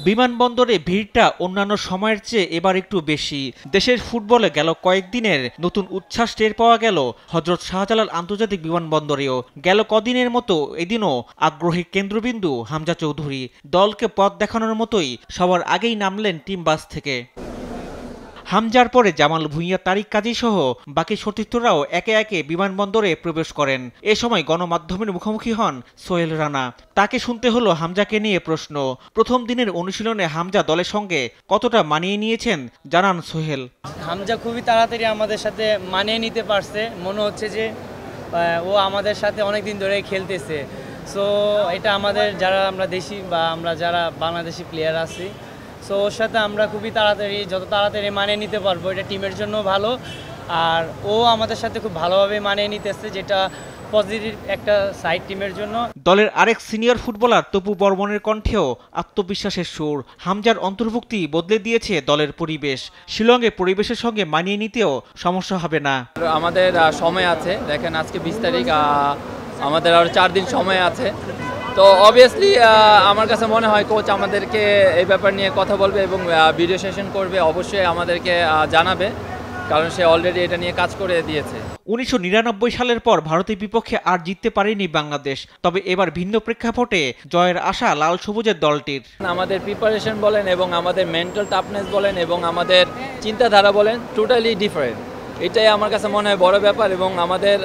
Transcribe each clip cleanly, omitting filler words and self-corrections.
বিমানবন্দরে ভিড়টা অন্যান্য সময়ের চেয়ে এবার একটু বেশি। দেশের ফুটবলে গেল কয়েকদিনের নতুন উচ্ছ্বাস টের পাওয়া গেল হযরত শাহজালাল আন্তর্জাতিক বিমানবন্দরেও। গেল কদিনের মতো এদিনও আগ্রহী কেন্দ্রবিন্দু হামজা চৌধুরী। দলকে পথ দেখানোর মতোই সবার আগেই নামলেন টিম বাস থেকে। হামজার পরে জামাল ভুঁইয়া, তারিক কাজী সহ বাকি সতীর্থরাও একে একে বিমানবন্দরে প্রবেশ করেন। এ সময় গণমাধ্যমের মুখোমুখি হন সোহেল রানা। তাকে শুনতে হলো হামজাকে নিয়ে প্রশ্ন। প্রথম দিনের অনুশীলনে হামজা দলের সঙ্গে কতটা মানিয়ে নিয়েছেন জানান সোহেল। হামজা খুবই তাড়াতাড়ি আমাদের সাথে মানিয়ে নিতে পারছে। মনে হচ্ছে যে ও আমাদের সাথে অনেক দিন ধরে খেলতেছে। সো এটা আমাদের যারা আমরা দেশি বা আমরা যারা বাংলাদেশি প্লেয়ার আছি, সো ওর সাথে আমরা খুবই তাড়াতাড়ি যত তাড়াতাড়ি মানিয়ে নিতে পারবো এটা টিমের জন্য ভালো। আর ও আমাদের সাথে খুব ভালোভাবে মানিয়ে নিতেছে, যেটা পজিটিভ একটা সাইড টিমের জন্য। দলের আরেক সিনিয়র ফুটবলার তপু বর্মনের কণ্ঠেও আত্মবিশ্বাসের সুর। হামজার অন্তর্ভুক্তি বদলে দিয়েছে দলের পরিবেশ। শিলংয়ে পরিবেশের সঙ্গে মানিয়ে নিতেও সমস্যা হবে না। আমাদের সময় আছে, দেখেন আজকে 20 তারিখ, আমাদের আরও 4 দিন সময় আছে। তো অবভিয়াসলি আমার কাছে মনে হয় কোচ আমাদেরকে এই ব্যাপার নিয়ে কথা বলবে এবং ভিডিও সেশন করবে, অবশ্যই আমাদেরকে জানাবে, কারণ সে অলরেডি এটা নিয়ে কাজ করে দিয়েছে। 1999 সালের পর ভারতের বিপক্ষে আর জিততে পারেনি বাংলাদেশ। তবে এবার ভিন্ন প্রেক্ষাপটে জয়ের আশা লাল সবুজের দলটির। আমাদের প্রিপারেশন বলেন এবং আমাদের মেন্টাল টাফনেস বলেন এবং আমাদের চিন্তাধারা বলেন, টোটালি ডিফারেন্ট। এটাই আমার কাছে মনে হয় বড় ব্যাপার এবং আমাদের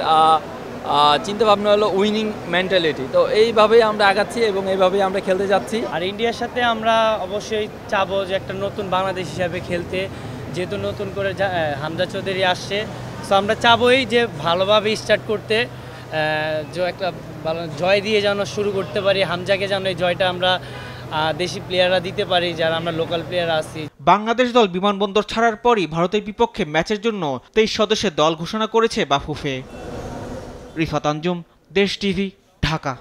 চিন্তাভাবনা হলো উইনিং মেন্টালিটি। তো এইভাবেই আমরা আগাচ্ছি এবং এইভাবেই আমরা খেলতে যাচ্ছি। আর ইন্ডিয়ার সাথে আমরা অবশ্যই চাবো যে একটা নতুন বাংলাদেশ হিসাবে খেলতে, যেহেতু নতুন করে হামজা চৌধুরী আসছে। সো আমরা চাবোই যে ভালোভাবে স্টার্ট করতে, যে একটা ভালো জয় দিয়ে যেন শুরু করতে পারি। হামজাকে যেন এই জয়টা আমরা দেশি প্লেয়াররা দিতে পারি, যারা আমরা লোকাল প্লেয়ার আছি। বাংলাদেশ দল বিমানবন্দর ছাড়ার পরই ভারতের বিপক্ষে ম্যাচের জন্য 23 সদস্যের দল ঘোষণা করেছে বাফুফে। রিফাত আঞ্জুম, দেশ টিভি, ঢাকা।